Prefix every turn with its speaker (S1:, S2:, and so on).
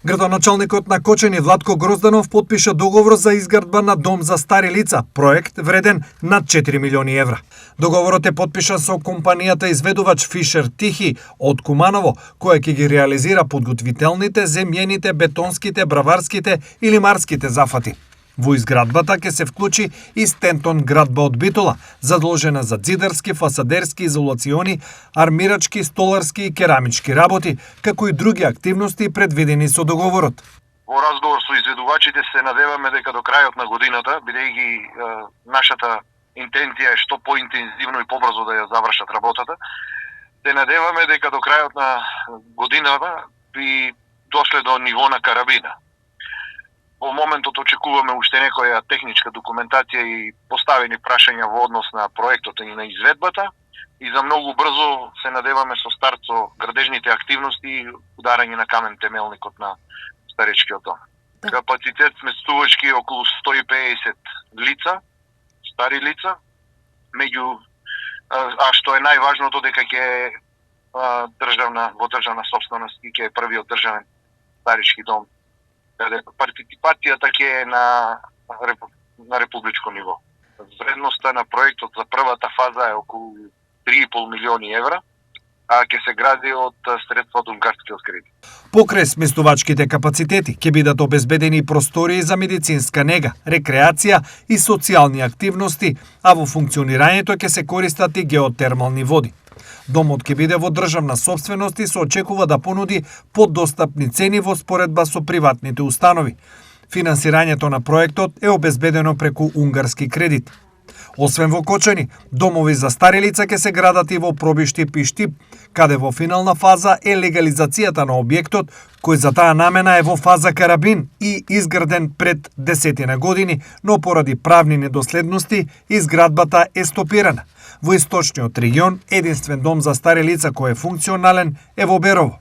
S1: Градоначалникот на Кочани Владко Грозданов подпиша договор за изградба на дом за стари лица, проект вреден над 4 милиони евра. Договорот е подпишан со компанијата изведувач Фишер Тихи од Куманово, која ќе ги реализира подготвителните, земјените, бетонските, браварските или марските зафати. Во изградбата ќе се вклучи и Стентон градба од Битола, задолжена за зидарски, фасадерски, изолациони, армирачки, столарски и керамички работи, како и други активности предвидени со договорот.
S2: Во разговор со изведувачите се надеваме дека до крајот на годината, бидејќи нашата интенција е што поинтензивно и побрзо да ја завршат работата, се надеваме дека до крајот на годината би дошле до ниво на карабина. Во моментот очекуваме уште некоја техничка документација и поставени прашања во однос на проектот и на изведбата и за многу брзо се надеваме со старт со градежните активности и ударање на камен темелникот на старечкиот дом. Капацитет сместувачки е околу 150 лица, стари лица, а што е најважното дека ќе е во државна собственост и ќе е првиот државен старечки дом. Партиципацијата ќе е на републичко ниво. Вредноста на проектот за првата фаза е околу 3,5 милиони евра, а ќе се гради од средства од унгарскиот кредит.
S1: Покрај сместувачките капацитети ќе бидат обезбедени простории за медицинска нега, рекреација и социјални активности, а во функционирањето ќе се користат и геотермални води. Домот ќе биде во државна собственост и се очекува да понуди поддостапни цени во споредба со приватните установи. Финансирањето на проектот е обезбедено преку унгарски кредит. Освен во Кочани, домови за стари лица ќе се градат и во Пробиштип и Штип, каде во финална фаза е легализацијата на објектот, кој за таа намена е во фаза карабин и изграден пред 10 години, но поради правни недоследности изградбата е стопирана. Во источниот регион, единствен дом за стари лица кој е функционален е во Берово.